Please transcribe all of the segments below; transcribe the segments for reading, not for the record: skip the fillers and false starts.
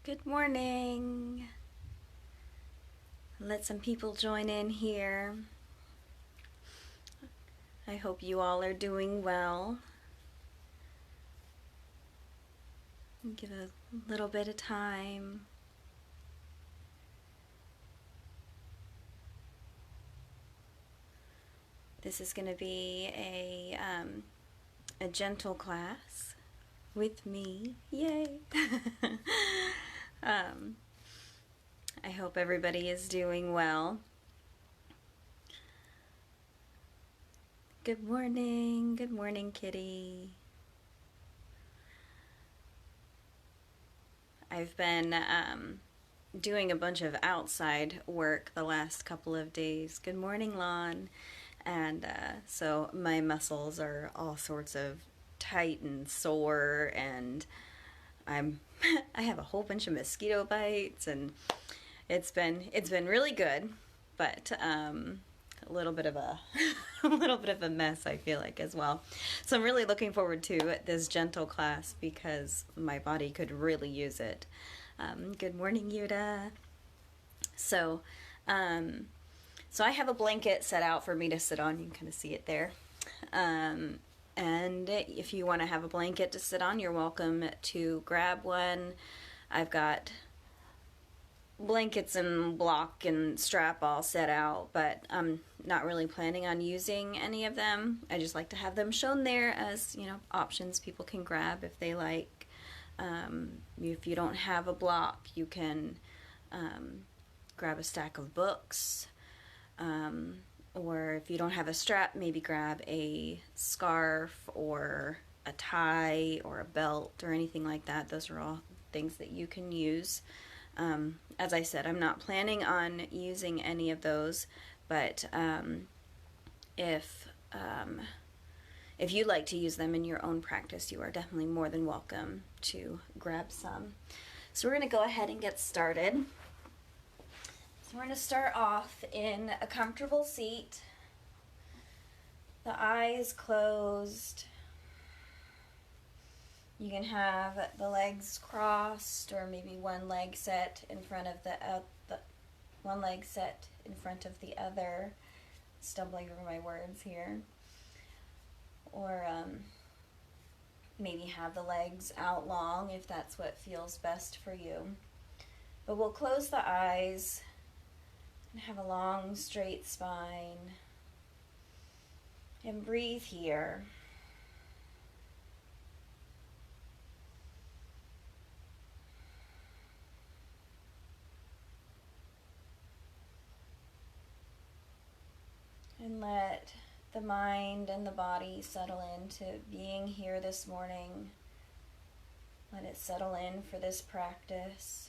Good morning. Let some people join in here. I hope you all are doing well. Give a little bit of time. This is going to be a gentle class with me. Yay! I hope everybody is doing well. Good morning. Good morning, Kitty. I've been doing a bunch of outside work the last couple of days. Good morning, Lon. And so my muscles are all sorts of tight and sore, and I have a whole bunch of mosquito bites, and it's been really good, but a little bit of a a little bit of a mess, I feel like, as well. So I'm really looking forward to this gentle class because my body could really use it. Good morning, Yuda. So I have a blanket set out for me to sit on. You can kind of see it there. And if you want to have a blanket to sit on, you're welcome to grab one. I've got blankets and block and strap all set out, but I'm not really planning on using any of them. I just like to have them shown there as, options people can grab if they like. If you don't have a block, you can grab a stack of books. Or if you don't have a strap, maybe grab a scarf or a tie or a belt or anything like that. Those are all things that you can use. As I said, I'm not planning on using any of those, but if you'd like to use them in your own practice, you are definitely more than welcome to grab some. So we're going to go ahead and get started. So we're going to start off in a comfortable seat, the eyes closed. You can have the legs crossed, or maybe one leg set in front of one leg set in front of the other. Stumbling over my words here. Or maybe have the legs out long if that's what feels best for you. But we'll close the eyes and have a long, straight spine. And breathe here. And let the mind and the body settle into being here this morning. Let it settle in for this practice.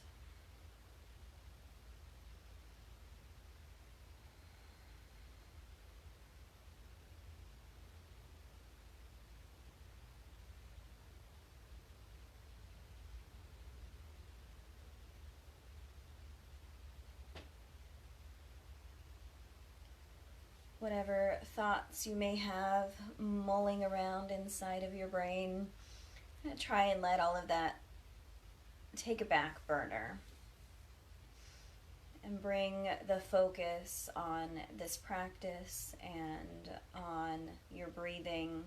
Whatever thoughts you may have mulling around inside of your brain, try and let all of that take a back burner and bring the focus on this practice and on your breathing.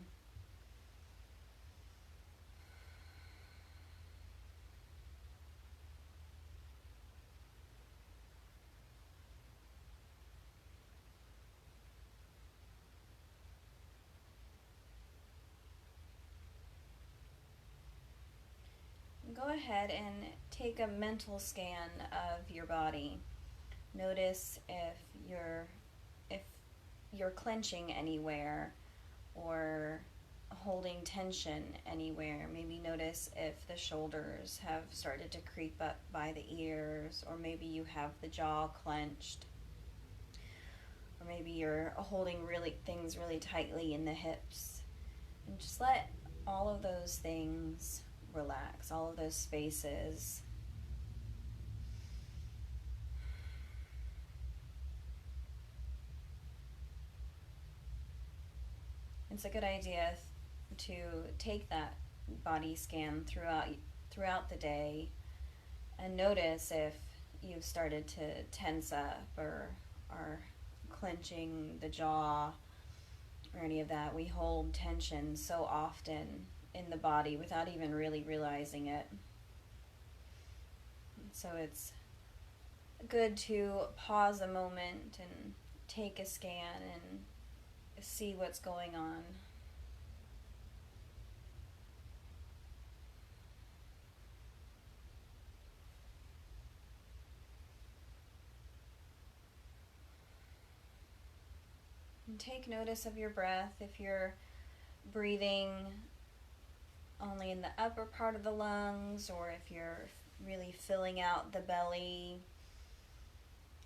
Go ahead and take a mental scan of your body. Notice if you're clenching anywhere or holding tension anywhere. Maybe notice if the shoulders have started to creep up by the ears, or maybe you have the jaw clenched, or maybe you're holding things really tightly in the hips. And just let all of those things relax, all of those spaces. It's a good idea to take that body scan throughout the day And notice if you've started to tense up or are clenching the jaw or any of that. We hold tension so often in the body without even really realizing it. So it's good to pause a moment and take a scan and see what's going on. And take notice of your breath. If you're breathing only in the upper part of the lungs, or if you're really filling out the belly,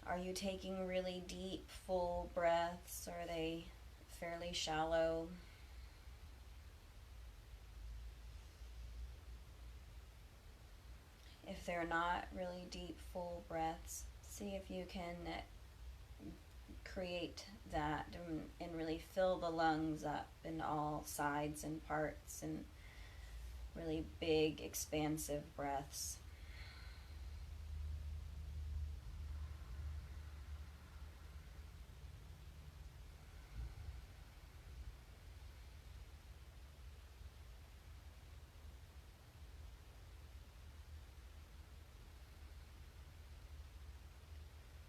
are you taking really deep, full breaths, or are they fairly shallow? If they're not really deep, full breaths, see if you can create that and really fill the lungs up in all sides and parts, and really big, expansive breaths.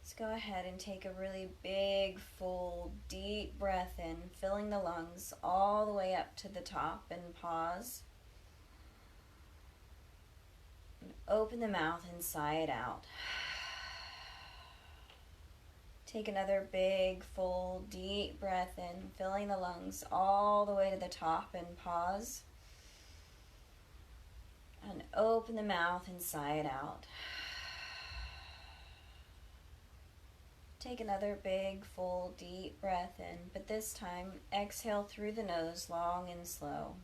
Let's go ahead and take a really big, full, deep breath in, filling the lungs all the way up to the top, and pause. And open the mouth and sigh it out. Take another big, full, deep breath in, filling the lungs all the way to the top, and pause. And open the mouth and sigh it out. Take another big, full, deep breath in, but this time exhale through the nose, long and slow.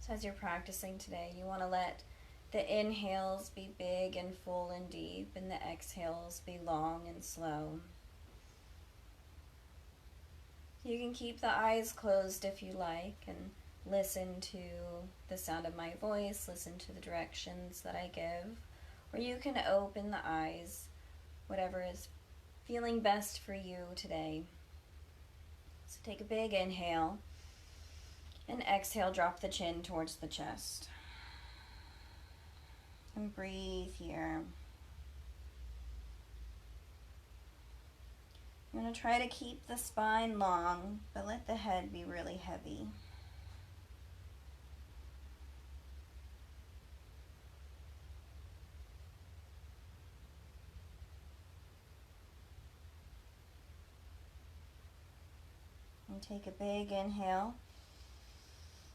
So as you're practicing today, you want to let the inhales be big and full and deep, and the exhales be long and slow. You can keep the eyes closed if you like, and listen to the sound of my voice, listen to the directions that I give, or you can open the eyes, whatever is feeling best for you today. So take a big inhale, and exhale, drop the chin towards the chest. And breathe here. I'm going to try to keep the spine long, but let the head be really heavy. And take a big inhale.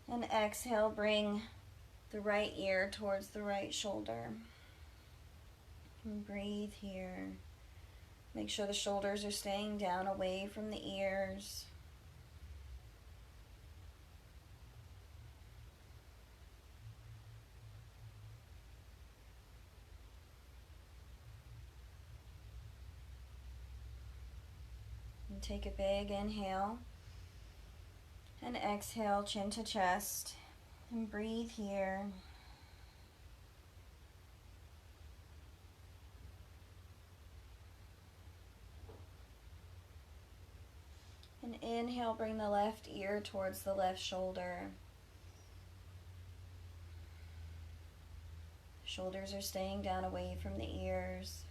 And exhale, bring the right ear towards the right shoulder. And breathe here. Make sure the shoulders are staying down away from the ears. And take a big inhale. And exhale, chin to chest. And breathe here. And inhale, bring the left ear towards the left shoulder. Shoulders are staying down away from the ears.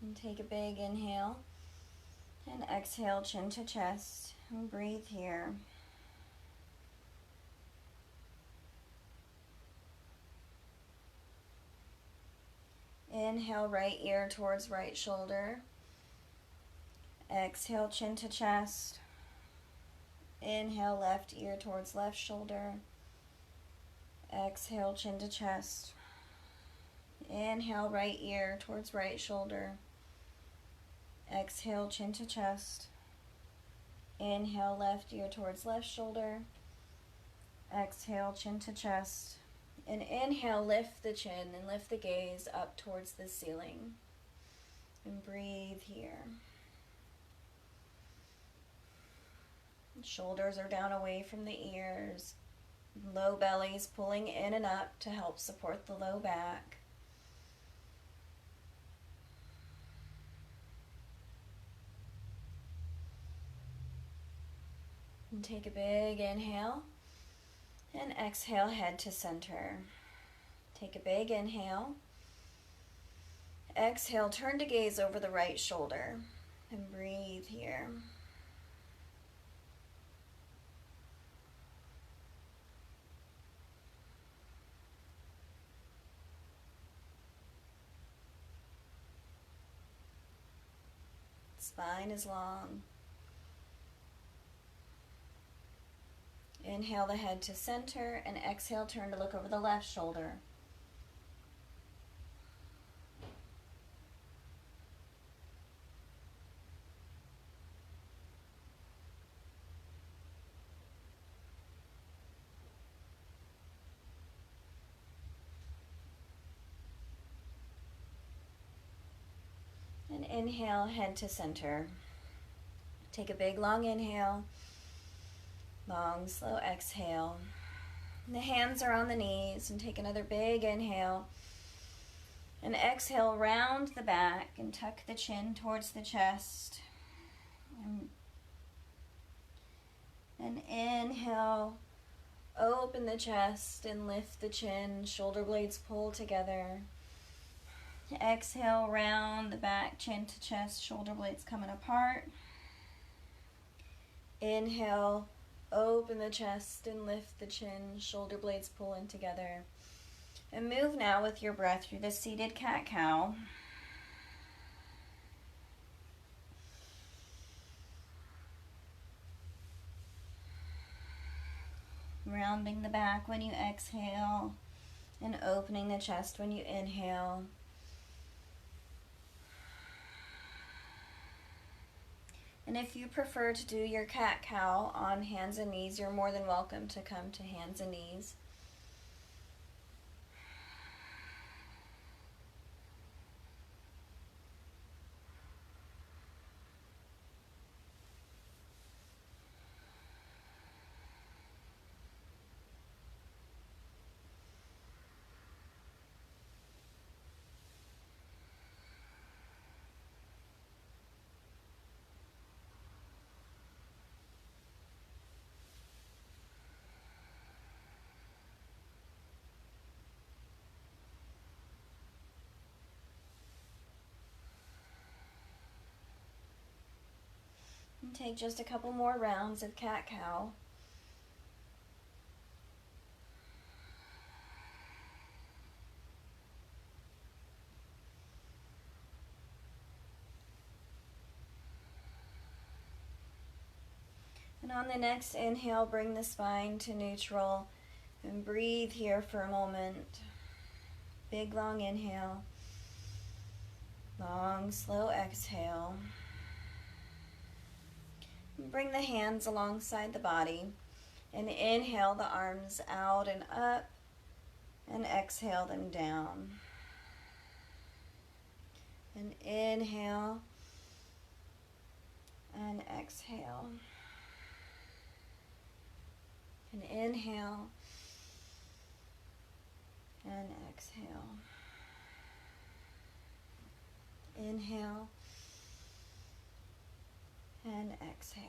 And take a big inhale. And exhale, chin to chest. And breathe here. Inhale, right ear towards right shoulder. Exhale, chin to chest. Inhale, left ear towards left shoulder. Exhale, chin to chest. Inhale, right ear towards right shoulder. Exhale, chin to chest. Inhale, left ear towards left shoulder. Exhale, chin to chest. And inhale, lift the chin and lift the gaze up towards the ceiling. And breathe here. Shoulders are down away from the ears. Low belly's pulling in and up to help support the low back. And take a big inhale. And exhale, head to center. Take a big inhale. Exhale, turn to gaze over the right shoulder. And breathe here. Spine is long. Inhale the head to center and exhale, turn to look over the left shoulder. And inhale, head to center. Take a big long inhale. Long, slow exhale. And the hands are on the knees and take another big inhale. And exhale, round the back and tuck the chin towards the chest. And inhale, open the chest and lift the chin. Shoulder blades pull together. Exhale, round the back, chin to chest, shoulder blades coming apart. Inhale, open the chest and lift the chin, shoulder blades pull in together. And move now with your breath through the seated cat-cow. Rounding the back when you exhale and opening the chest when you inhale. And if you prefer to do your cat-cow on hands and knees, you're more than welcome to come to hands and knees. And take just a couple more rounds of cat-cow. And on the next inhale, bring the spine to neutral and breathe here for a moment. Big long inhale. Long, slow exhale. Bring the hands alongside the body and inhale the arms out and up and exhale them down. And inhale and exhale. And inhale and exhale. Inhale and exhale.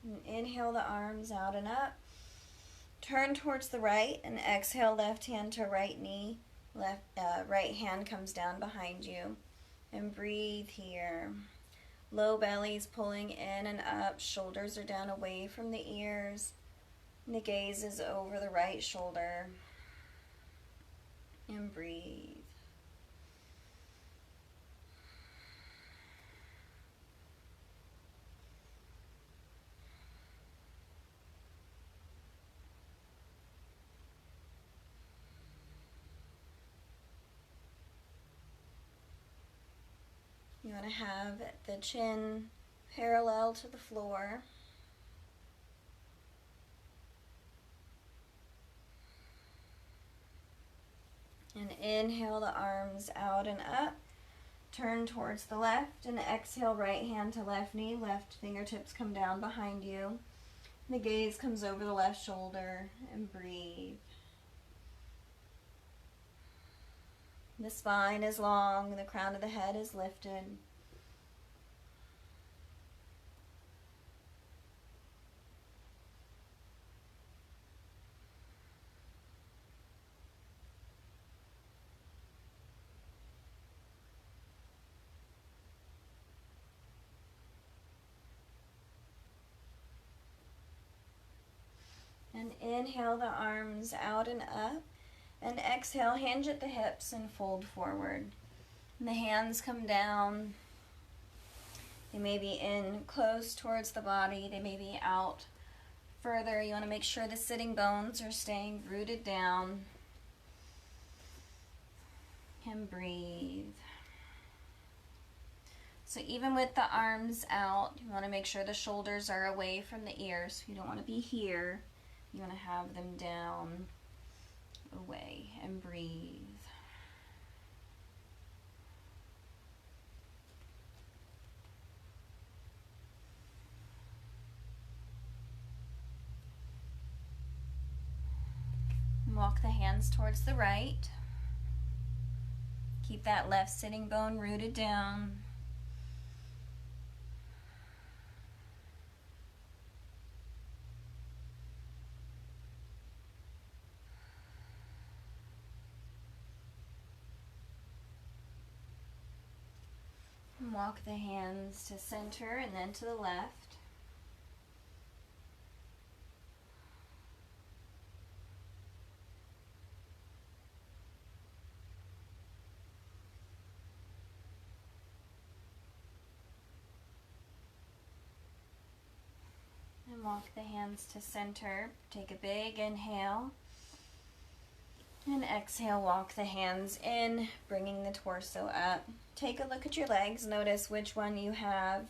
And inhale the arms out and up. Turn towards the right and exhale left hand to right knee. Right hand comes down behind you. And breathe here. Low belly's pulling in and up. Shoulders are down away from the ears. And the gaze is over the right shoulder. And breathe. You want to have the chin parallel to the floor. And inhale the arms out and up. Turn towards the left and exhale, right hand to left knee, left fingertips come down behind you. The gaze comes over the left shoulder and breathe. The spine is long, the crown of the head is lifted. And inhale the arms out and up. And exhale, hinge at the hips and fold forward. And the hands come down. They may be in close towards the body. They may be out further. You want to make sure the sitting bones are staying rooted down. And breathe. So even with the arms out, you want to make sure the shoulders are away from the ears. You don't want to be here. You want to have them down, away, and breathe. Walk the hands towards the right. Keep that left sitting bone rooted down. Walk the hands to center and then to the left. And walk the hands to center. Take a big inhale. And exhale, walk the hands in, bringing the torso up. Take a look at your legs. Notice which one you have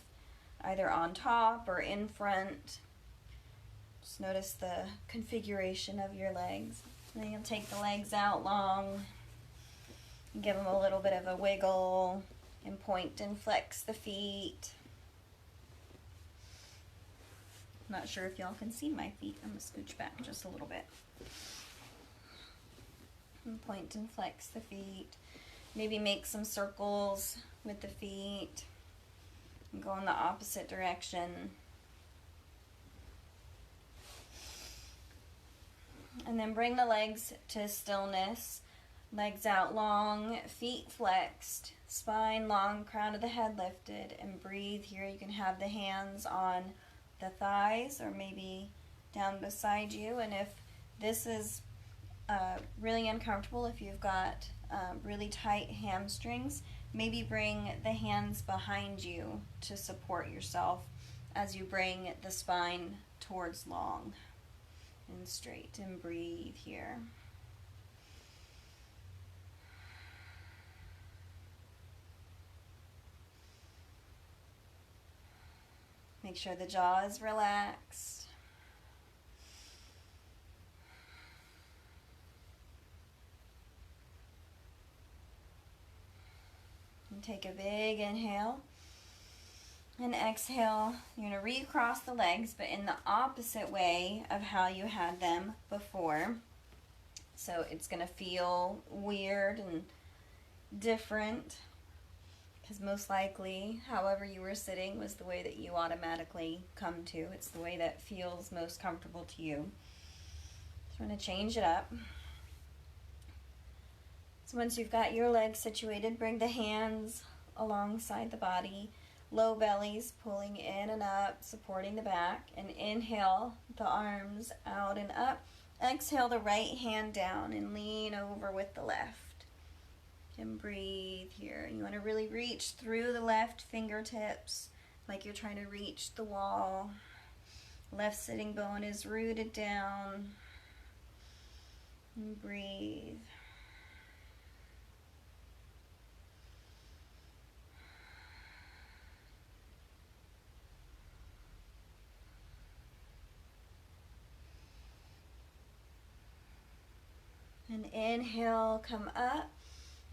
either on top or in front. Just notice the configuration of your legs. And then you'll take the legs out long. Give them a little bit of a wiggle. And point and flex the feet. Not sure if y'all can see my feet. I'm going to scooch back just a little bit. And point and flex the feet. Maybe make some circles with the feet. And go in the opposite direction. And then bring the legs to stillness. Legs out long, feet flexed, spine long, crown of the head lifted, and breathe here. You can have the hands on the thighs or maybe down beside you. And if this is really uncomfortable, if you've got really tight hamstrings, maybe bring the hands behind you to support yourself as you bring the spine towards long and straight, and breathe here. Make sure the jaw is relaxed. And take a big inhale. And exhale. You're going to recross the legs, but in the opposite way of how you had them before. So it's going to feel weird and different, because most likely, however you were sitting was the way that you automatically come to. It's the way that feels most comfortable to you. So I'm going to change it up. So once you've got your legs situated, bring the hands alongside the body. Low bellies pulling in and up, supporting the back. And inhale the arms out and up. Exhale the right hand down and lean over with the left. And breathe here. You want to really reach through the left fingertips like you're trying to reach the wall. Left sitting bone is rooted down. And breathe. And inhale, come up.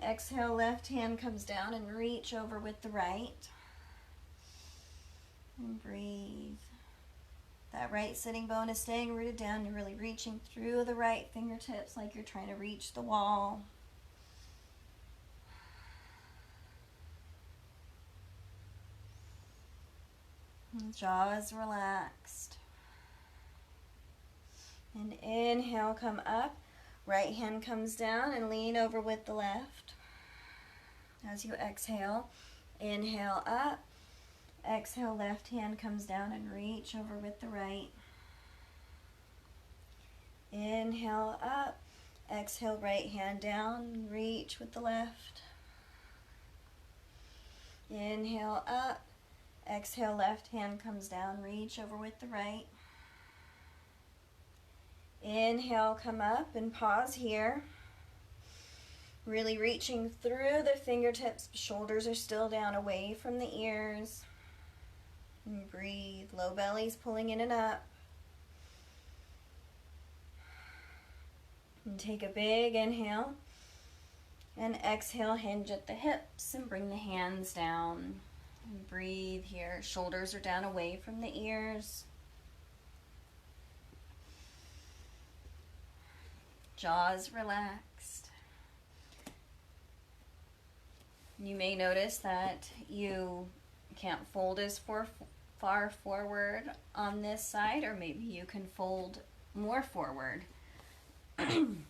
Exhale, left hand comes down and reach over with the right. And breathe. That right sitting bone is staying rooted down. You're really reaching through the right fingertips like you're trying to reach the wall. And jaw is relaxed. And inhale, come up. Right hand comes down and lean over with the left. As you exhale, inhale up. Exhale, left hand comes down and reach over with the right. Inhale up. Exhale, right hand down, reach with the left. Inhale up. Exhale, left hand comes down, reach over with the right. Inhale, come up and pause here. Really reaching through the fingertips, shoulders are still down away from the ears. And breathe, low belly's pulling in and up. And take a big inhale. And exhale, hinge at the hips and bring the hands down. And breathe here, shoulders are down away from the ears. Jaws relaxed. You may notice that you can't fold as far forward on this side, or maybe you can fold more forward. And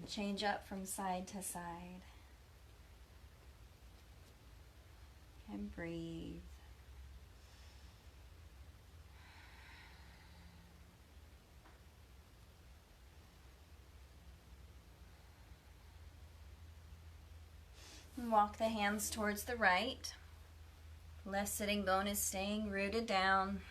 change up from side to side. And breathe. And walk the hands towards the right. Left sitting bone is staying rooted down.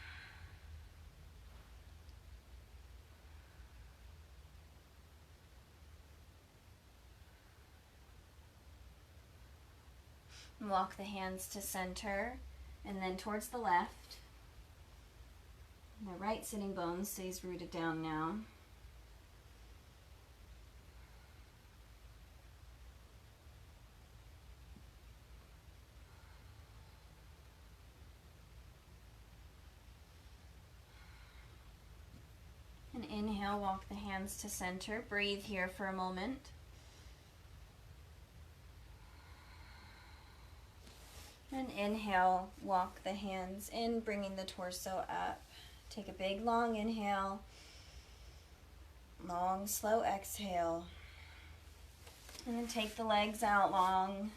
And walk the hands to center and then towards the left. The right sitting bone stays rooted down now. And inhale, walk the hands to center. Breathe here for a moment. And inhale, walk the hands in, bringing the torso up. Take a big, long inhale. Long, slow exhale. And then take the legs out long.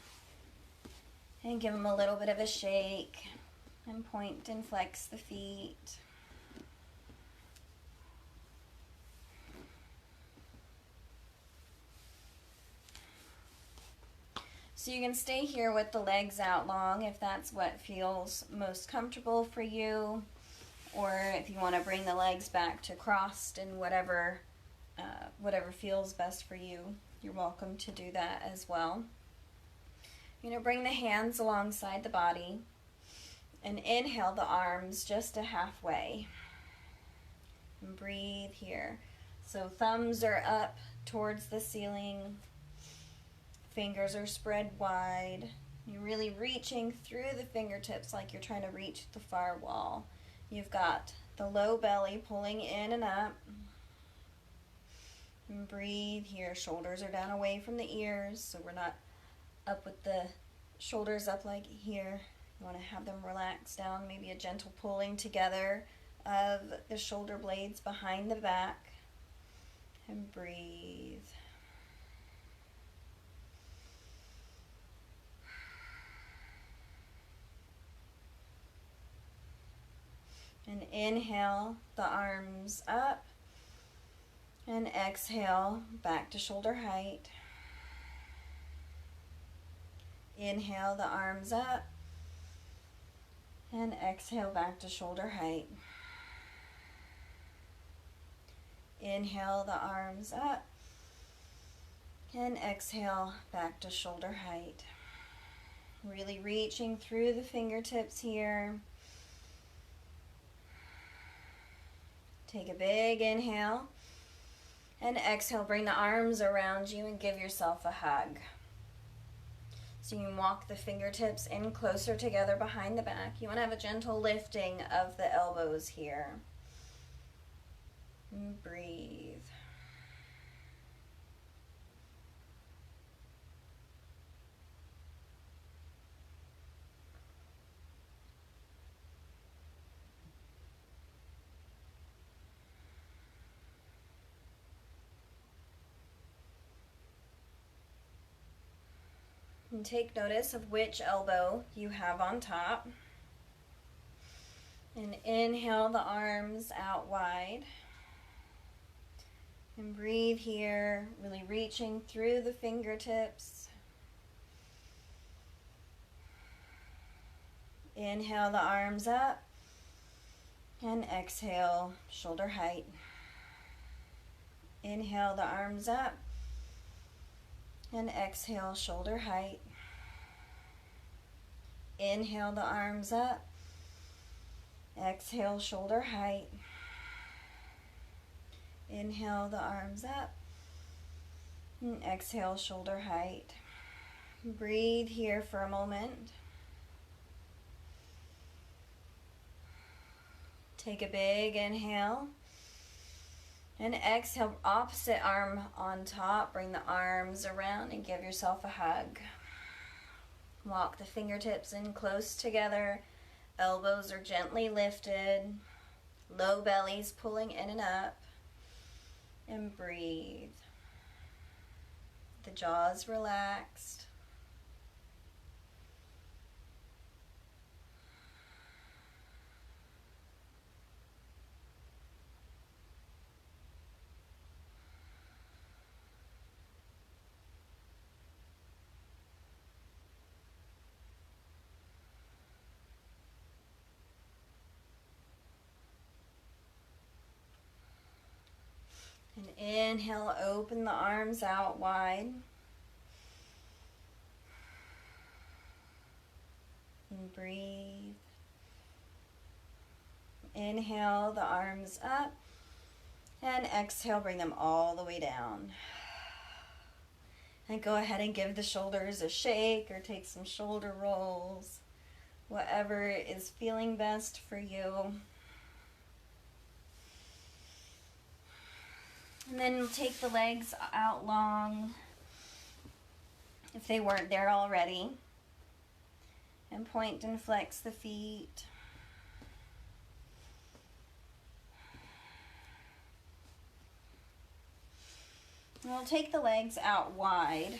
And give them a little bit of a shake. And point and flex the feet. So you can stay here with the legs out long if that's what feels most comfortable for you, or if you want to bring the legs back to crossed and whatever feels best for you, you're welcome to do that as well. You're going to bring the hands alongside the body and inhale the arms just to halfway. And breathe here. So thumbs are up towards the ceiling. Fingers are spread wide. You're really reaching through the fingertips like you're trying to reach the far wall. You've got the low belly pulling in and up. And breathe here. Shoulders are down away from the ears, so we're not up with the shoulders up like here. You want to have them relaxed down, maybe a gentle pulling together of the shoulder blades behind the back. And breathe. And inhale the arms up. And exhale back to shoulder height. Inhale the arms up. And exhale back to shoulder height. Inhale the arms up. And exhale back to shoulder height. Really reaching through the fingertips here. Take a big inhale. And exhale, bring the arms around you and give yourself a hug. So you can walk the fingertips in closer together behind the back. You want to have a gentle lifting of the elbows here. And breathe. And take notice of which elbow you have on top. And inhale the arms out wide. And breathe here, really reaching through the fingertips. Inhale the arms up. And exhale, shoulder height. Inhale the arms up. And exhale, shoulder height. Inhale the arms up. Exhale, shoulder height. Inhale the arms up. And exhale, shoulder height. Breathe here for a moment. Take a big inhale. And exhale, opposite arm on top. Bring the arms around and give yourself a hug. Walk the fingertips in close together. Elbows are gently lifted. Low bellies pulling in and up. And breathe. The jaws relaxed. And inhale, open the arms out wide. And breathe. Inhale the arms up. And exhale, bring them all the way down. And go ahead and give the shoulders a shake or take some shoulder rolls. Whatever is feeling best for you. And then take the legs out long, if they weren't there already. And point and flex the feet. And we'll take the legs out wide.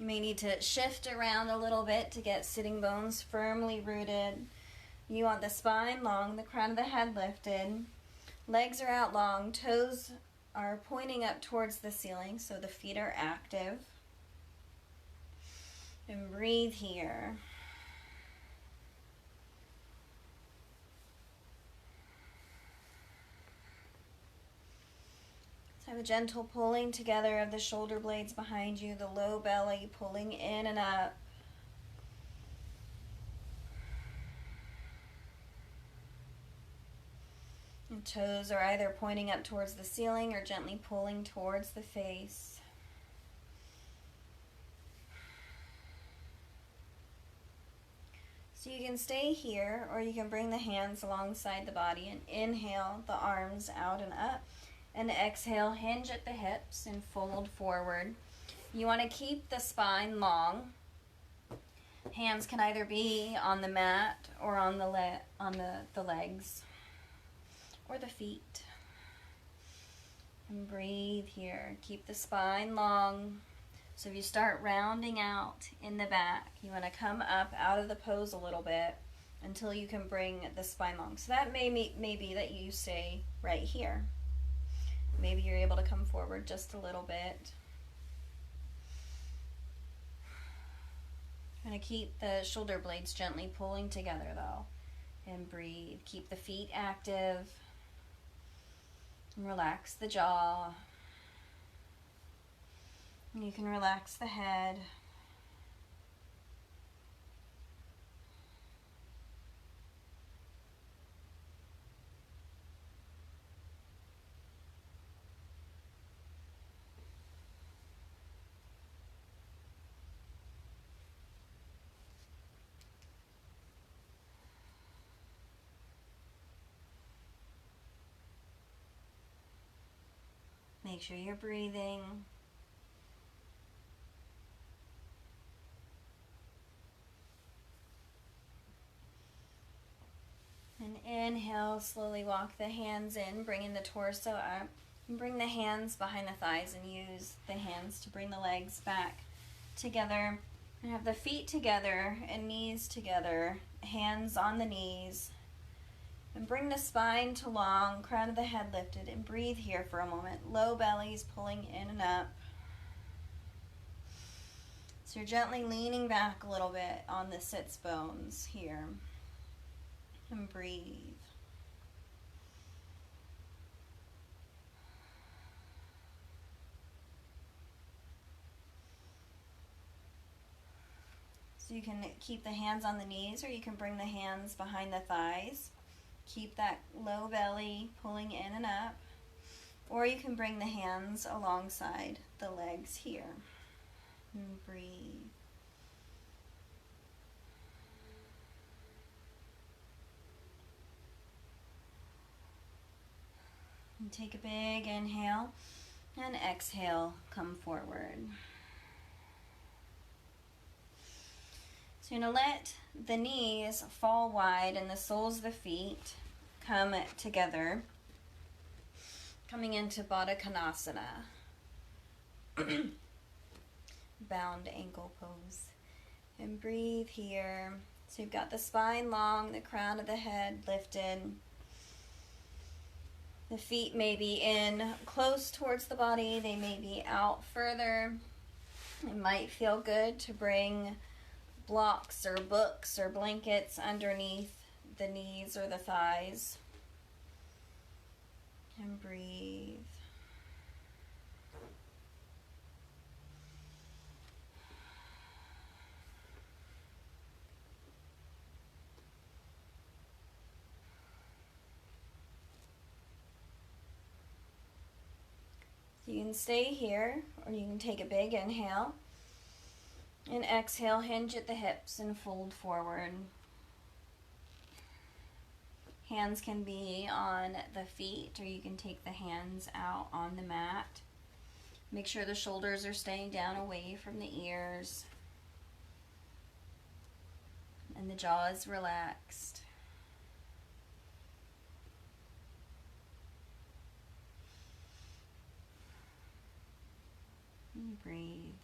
You may need to shift around a little bit to get sitting bones firmly rooted. You want the spine long, the crown of the head lifted. Legs are out long, toes are pointing up towards the ceiling, so the feet are active. And breathe here. Let's have a gentle pulling together of the shoulder blades behind you, the low belly pulling in and up. And toes are either pointing up towards the ceiling or gently pulling towards the face. So you can stay here, or you can bring the hands alongside the body and inhale the arms out and up. And exhale, hinge at the hips and fold forward. You want to keep the spine long. Hands can either be on the mat or on the legs or the feet. And breathe here. Keep the spine long. So if you start rounding out in the back, you want to come up out of the pose a little bit until you can bring the spine long. So that may be that you stay right here. Maybe you're able to come forward just a little bit. I'm going to keep the shoulder blades gently pulling together though. And breathe. Keep the feet active. And relax the jaw. And you can relax the head. Make sure you're breathing. And inhale, slowly walk the hands in, bringing the torso up. And bring the hands behind the thighs and use the hands to bring the legs back together. And have the feet together and knees together, hands on the knees. And bring the spine to long, crown of the head lifted, and breathe here for a moment. Low bellies pulling in and up. So you're gently leaning back a little bit on the sits bones here. And breathe. So you can keep the hands on the knees, or you can bring the hands behind the thighs. Keep that low belly pulling in and up. Or you can bring the hands alongside the legs here. And breathe. And take a big inhale and exhale, come forward. So you're going to let the knees fall wide and the soles of the feet come together, coming into Baddha Konasana, bound ankle pose. And breathe here. So you've got the spine long, the crown of the head lifted. The feet may be in close towards the body, they may be out further. It might feel good to bring blocks or books or blankets underneath the knees or the thighs. And breathe. So you can stay here, or you can take a big inhale. And exhale, hinge at the hips and fold forward. Hands can be on the feet, or you can take the hands out on the mat. Make sure the shoulders are staying down away from the ears. And the jaw is relaxed. And breathe.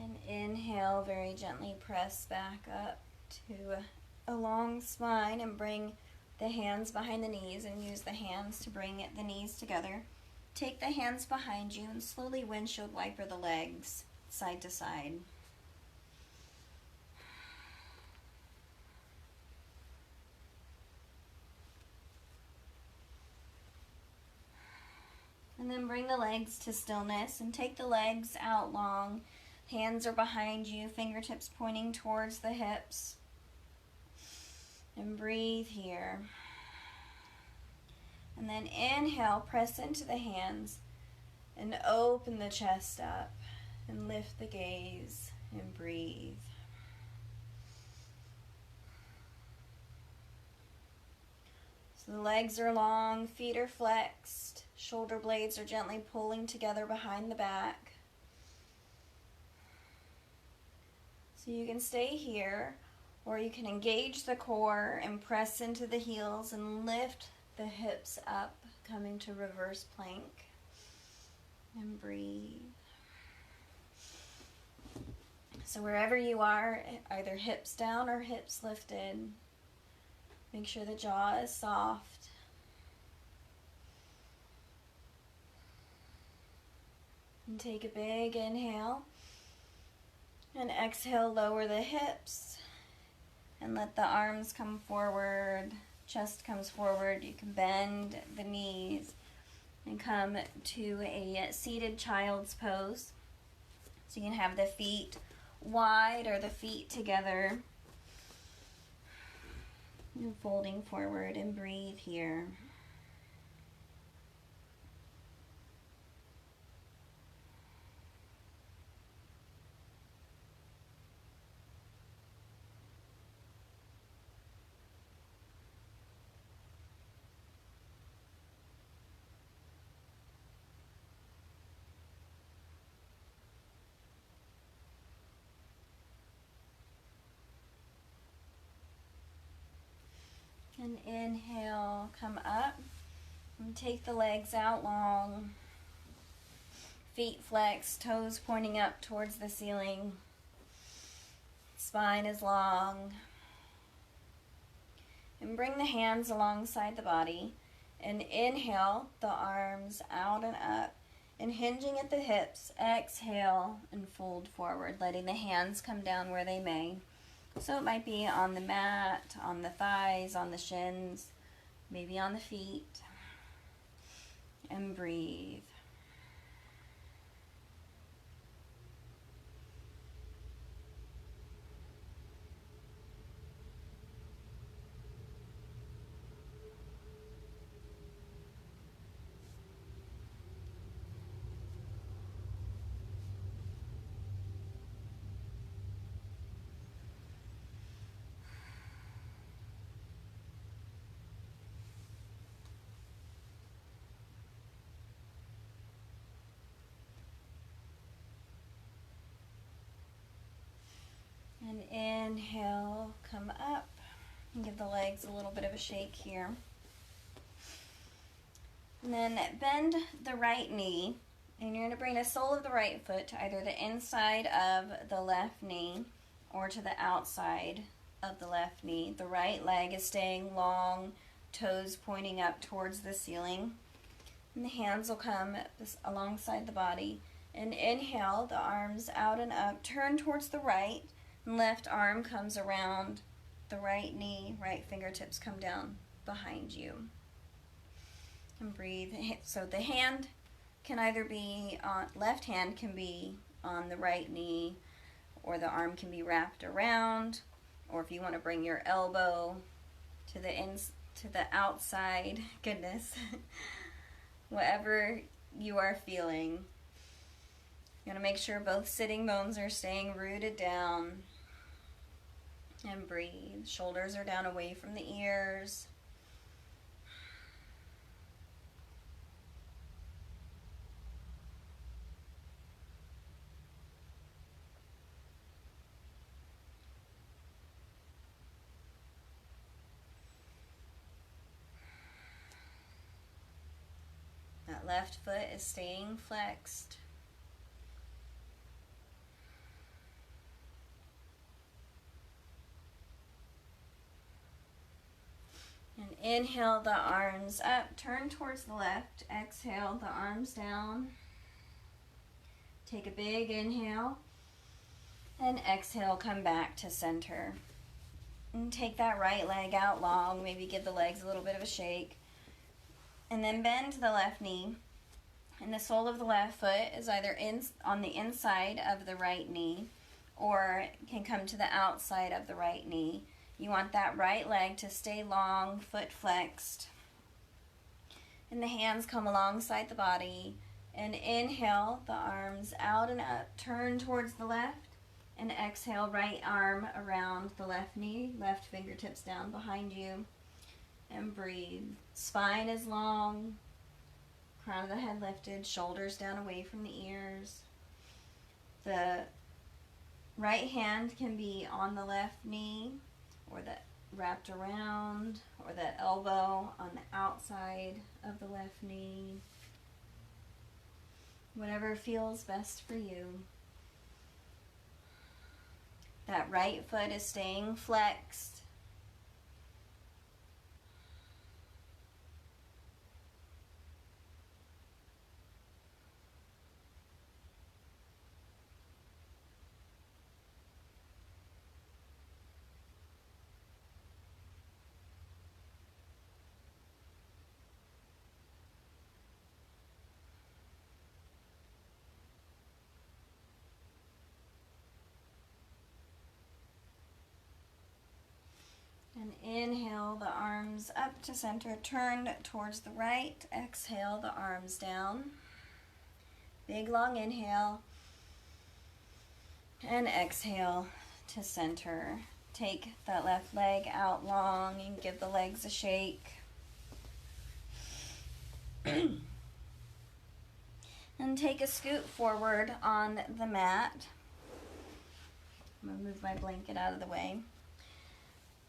And inhale, very gently press back up to a long spine and bring the hands behind the knees and use the hands to bring the knees together. Take the hands behind you and slowly windshield wiper the legs side to side. And then bring the legs to stillness and take the legs out long. Hands are behind you, fingertips pointing towards the hips. And breathe here. And then inhale, press into the hands and open the chest up and lift the gaze and breathe. So the legs are long, feet are flexed, shoulder blades are gently pulling together behind the back. So you can stay here, or you can engage the core and press into the heels and lift the hips up, coming to reverse plank. And breathe. So wherever you are, either hips down or hips lifted, make sure the jaw is soft. And take a big inhale. And exhale, lower the hips and let the arms come forward, chest comes forward. You can bend the knees and come to a seated child's pose. So you can have the feet wide or the feet together. And folding forward and breathe here. And inhale, come up and take the legs out long. Feet flexed, toes pointing up towards the ceiling. Spine is long. And bring the hands alongside the body. And inhale, the arms out and up. And hinging at the hips, exhale and fold forward, letting the hands come down where they may. So it might be on the mat, on the thighs, on the shins, maybe on the feet. And breathe. And inhale, come up, and give the legs a little bit of a shake here. And then bend the right knee, and you're going to bring the sole of the right foot to either the inside of the left knee or to the outside of the left knee. The right leg is staying long, toes pointing up towards the ceiling. And the hands will come alongside the body. And inhale, the arms out and up, turn towards the right. Left arm comes around the right knee, right fingertips come down behind you. And breathe. So the hand can either be on, left hand can be on the right knee, or the arm can be wrapped around, or if you want to bring your elbow to the outside, goodness, whatever you are feeling. You want to make sure both sitting bones are staying rooted down. And breathe. Shoulders are down away from the ears. That left foot is staying flexed. And inhale the arms up, turn towards the left. Exhale the arms down. Take a big inhale. And exhale, come back to center. And take that right leg out long. Maybe give the legs a little bit of a shake. And then bend the left knee. And the sole of the left foot is either on the inside of the right knee or can come to the outside of the right knee. You want that right leg to stay long, foot flexed. And the hands come alongside the body. And inhale, the arms out and up. Turn towards the left. And exhale, right arm around the left knee. Left fingertips down behind you. And breathe. Spine is long. Crown of the head lifted. Shoulders down away from the ears. The right hand can be on the left knee, or that wrapped around, or that elbow on the outside of the left knee. Whatever feels best for you. That right foot is staying flexed. And inhale the arms up to center, turn towards the right. Exhale the arms down. Big long inhale. And exhale to center. Take that left leg out long and give the legs a shake. And take a scoot forward on the mat. I'm going to move my blanket out of the way.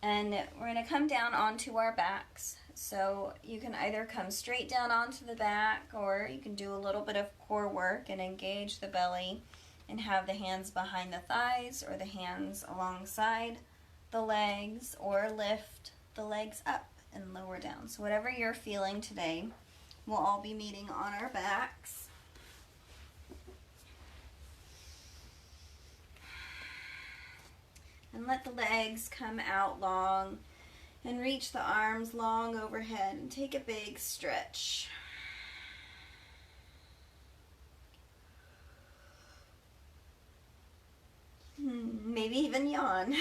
And we're going to come down onto our backs. So you can either come straight down onto the back, or you can do a little bit of core work and engage the belly and have the hands behind the thighs or the hands alongside the legs, or lift the legs up and lower down. So whatever you're feeling today, we'll all be meeting on our backs. And let the legs come out long and reach the arms long overhead and take a big stretch. Maybe even yawn.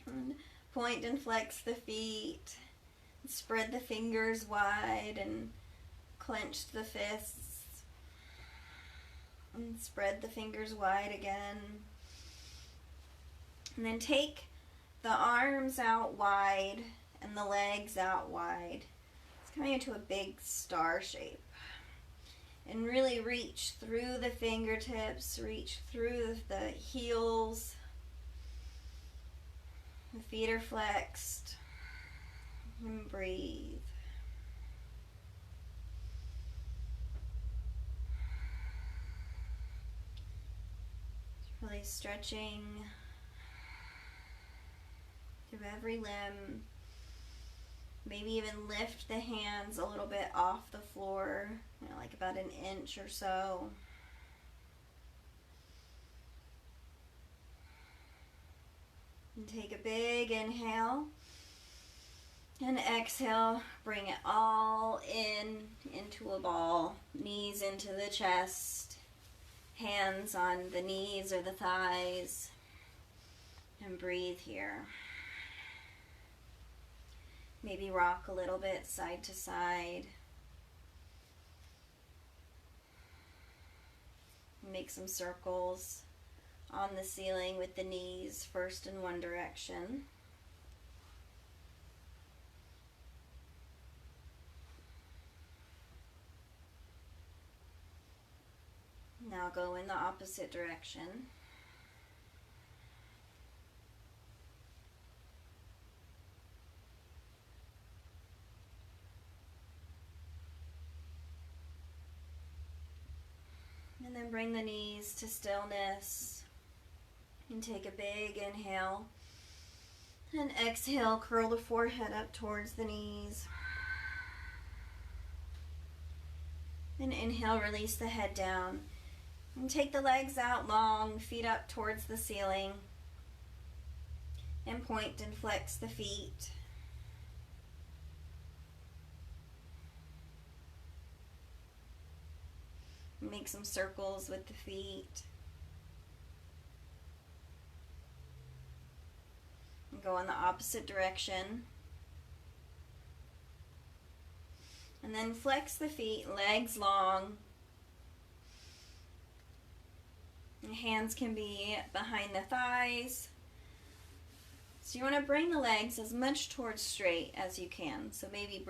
And point and flex the feet. Spread the fingers wide and clench the fists. And spread the fingers wide again. And then take the arms out wide and the legs out wide. It's coming into a big star shape. And really reach through the fingertips, reach through the heels. The feet are flexed. And breathe. Really stretching through every limb. Maybe even lift the hands a little bit off the floor, like about an inch or so. And take a big inhale. And exhale, bring it all into a ball. Knees into the chest. Hands on the knees or the thighs. And breathe here. Maybe rock a little bit side to side. Make some circles on the ceiling with the knees first in one direction. Now go in the opposite direction. And then bring the knees to stillness. And take a big inhale. And exhale, curl the forehead up towards the knees. And inhale, release the head down. And take the legs out long, feet up towards the ceiling. And point and flex the feet. Make some circles with the feet. And go in the opposite direction. And then flex the feet, legs long. And hands can be behind the thighs. So you want to bring the legs as much towards straight as you can. So maybe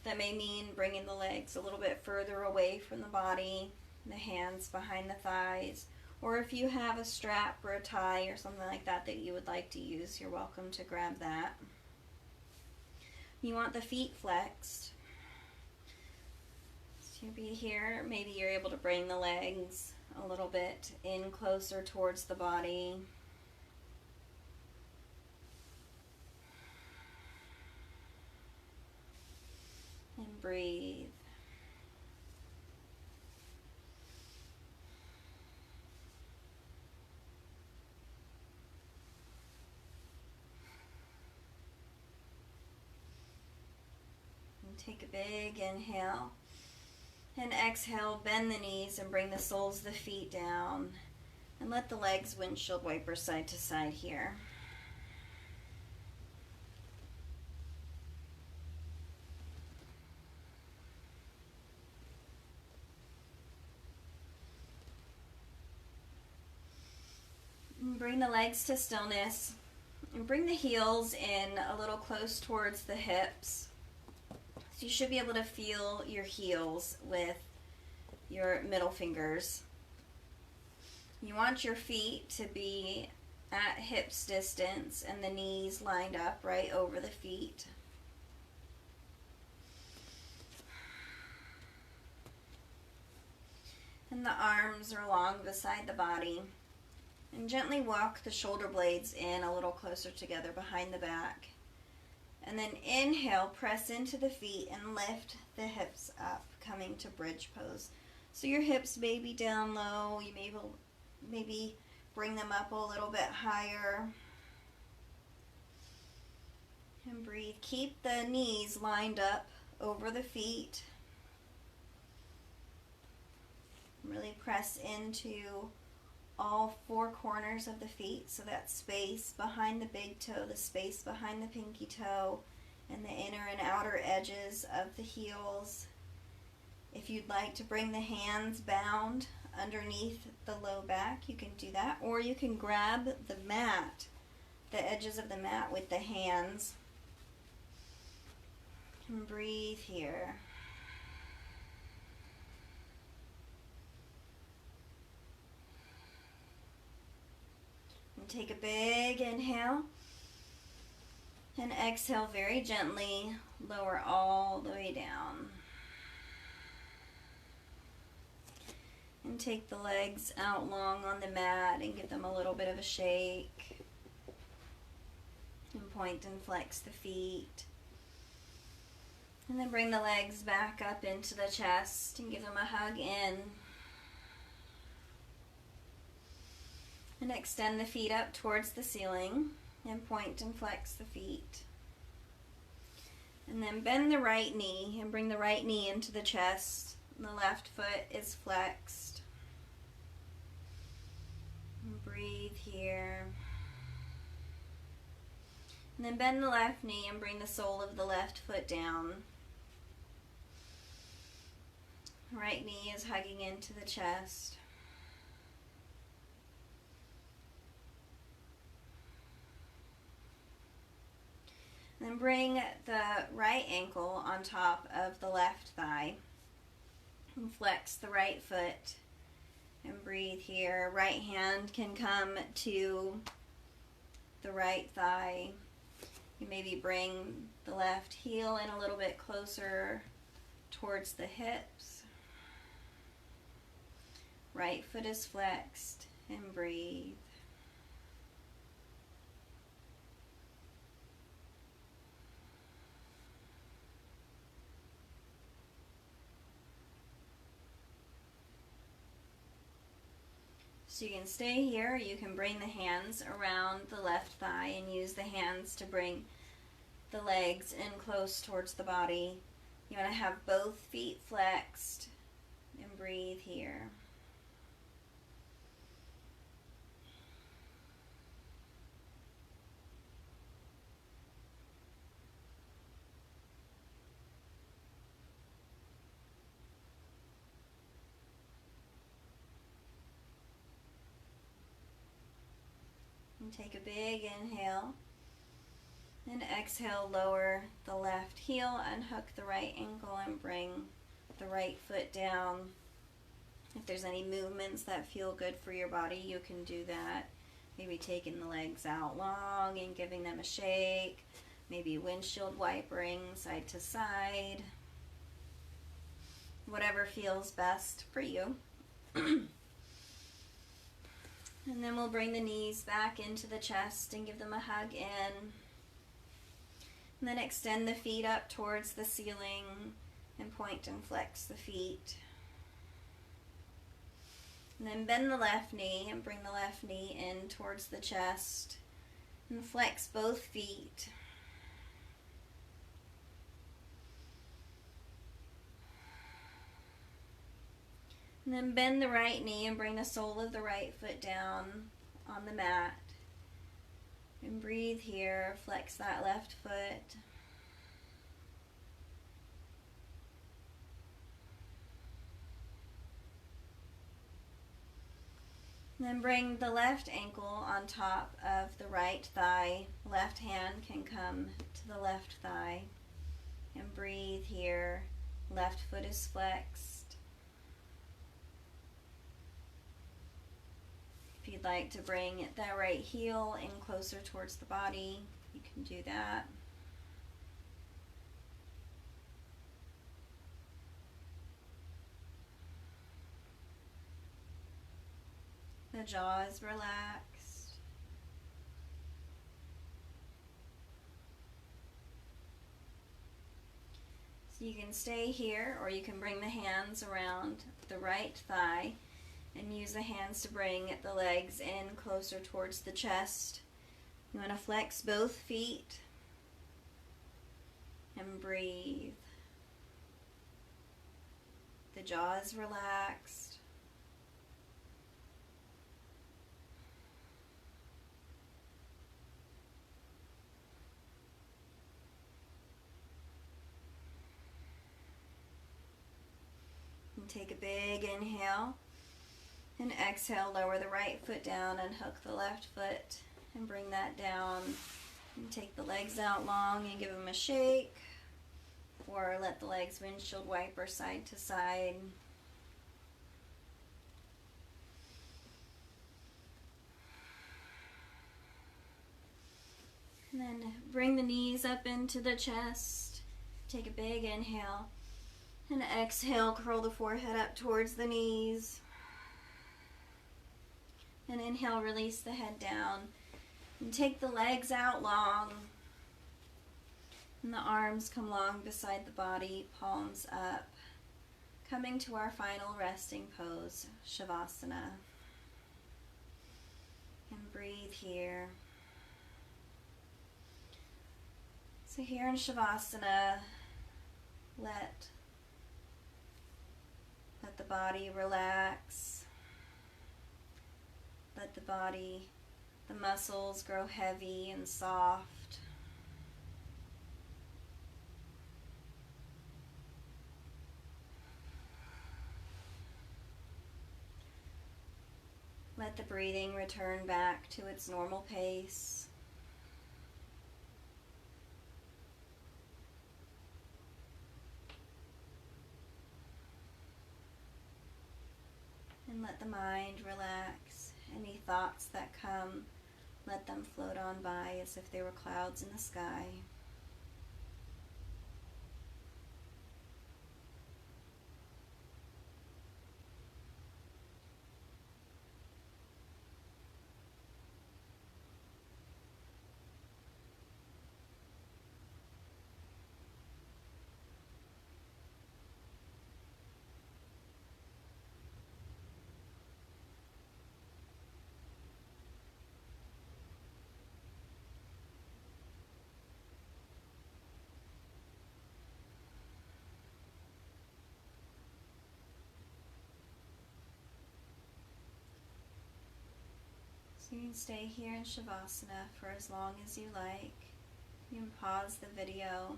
that may mean bringing the legs a little bit further away from the body, the hands behind the thighs. Or if you have a strap or a tie or something like that that you would like to use, you're welcome to grab that. You want the feet flexed. So you'll be here, maybe you're able to bring the legs a little bit in closer towards the body. And breathe. And take a big inhale. And exhale, bend the knees and bring the soles of the feet down. And let the legs windshield wiper side to side here. bring the legs to stillness and bring the heels in a little close towards the hips. So you should be able to feel your heels with your middle fingers. You want your feet to be at hips distance and the knees lined up right over the feet. And the arms are long beside the body. And gently walk the shoulder blades in a little closer together behind the back. And then inhale, press into the feet and lift the hips up, coming to bridge pose. So your hips may be down low. You maybe bring them up a little bit higher. And breathe. Keep the knees lined up over the feet. Really press into all four corners of the feet, so that space behind the big toe, the space behind the pinky toe, and the inner and outer edges of the heels. If you'd like to bring the hands bound underneath the low back, you can do that, or you can grab the mat, the edges of the mat with the hands, and breathe here. Take a big inhale and exhale very gently. Lower all the way down. And take the legs out long on the mat and give them a little bit of a shake. And point and flex the feet. And then bring the legs back up into the chest and give them a hug in. And extend the feet up towards the ceiling and point and flex the feet. And then bend the right knee and bring the right knee into the chest. And the left foot is flexed. And breathe here. And then bend the left knee and bring the sole of the left foot down. Right knee is hugging into the chest. Then bring the right ankle on top of the left thigh and flex the right foot and breathe here. Right hand can come to the right thigh. You maybe bring the left heel in a little bit closer towards the hips. Right foot is flexed and breathe. So you can stay here, or you can bring the hands around the left thigh and use the hands to bring the legs in close towards the body. You want to have both feet flexed and breathe here. And take a big inhale and exhale, lower the left heel, unhook the right ankle and bring the right foot down. If there's any movements that feel good for your body, you can do that. Maybe taking the legs out long and giving them a shake. Maybe windshield wipering side to side. Whatever feels best for you. And then we'll bring the knees back into the chest and give them a hug in. And then extend the feet up towards the ceiling and point and flex the feet. And then bend the left knee and bring the left knee in towards the chest. And flex both feet. And then bend the right knee and bring the sole of the right foot down on the mat. And breathe here, flex that left foot. Then bring the left ankle on top of the right thigh. Left hand can come to the left thigh. And breathe here. Left foot is flexed. If you'd like to bring that right heel in closer towards the body, you can do that. The jaw is relaxed. So you can stay here, or you can bring the hands around the right thigh and use the hands to bring the legs in closer towards the chest. You want to flex both feet and breathe. The jaw is relaxed. And take a big inhale. And exhale, lower the right foot down and hook the left foot and bring that down. And take the legs out long and give them a shake. Or let the legs windshield wiper side to side. And then bring the knees up into the chest. Take a big inhale. And exhale, curl the forehead up towards the knees. And inhale, release the head down. And take the legs out long. And the arms come long beside the body, palms up. Coming to our final resting pose, Shavasana. And breathe here. So here in Shavasana, let the body relax. Let the body, the muscles grow heavy and soft. Let the breathing return back to its normal pace. And let the mind relax. Any thoughts that come, let them float on by as if they were clouds in the sky. So you can stay here in Shavasana for as long as you like. You can pause the video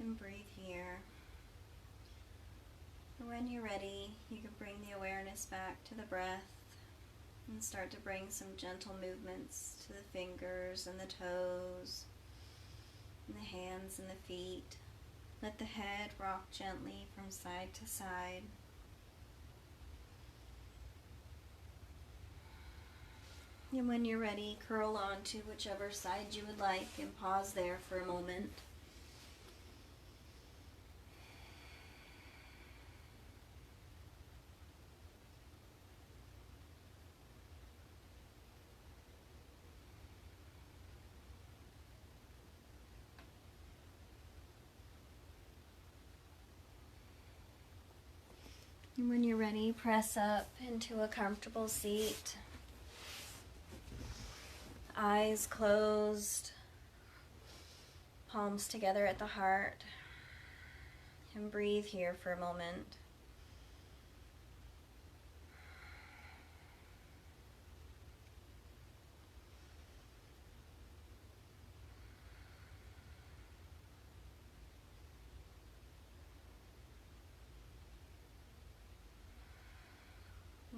and breathe here. And when you're ready, you can bring the awareness back to the breath and start to bring some gentle movements to the fingers and the toes and the hands and the feet. Let the head rock gently from side to side. And when you're ready, curl onto whichever side you would like and pause there for a moment. And when you're ready, press up into a comfortable seat. Eyes closed, palms together at the heart, and breathe here for a moment.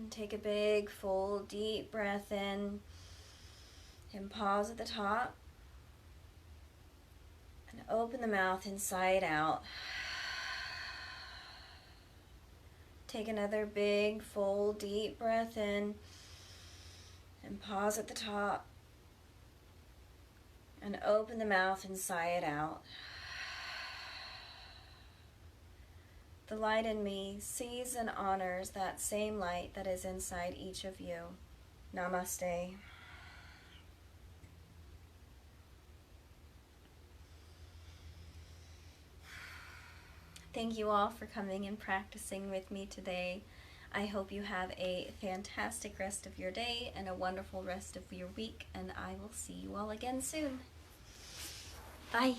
And take a big, full, deep breath in. And pause at the top. And open the mouth inside out. Take another big, full, deep breath in. And pause at the top. And open the mouth inside out. The light in me sees and honors that same light that is inside each of you. Namaste. Thank you all for coming and practicing with me today. I hope you have a fantastic rest of your day and a wonderful rest of your week, and I will see you all again soon. Bye.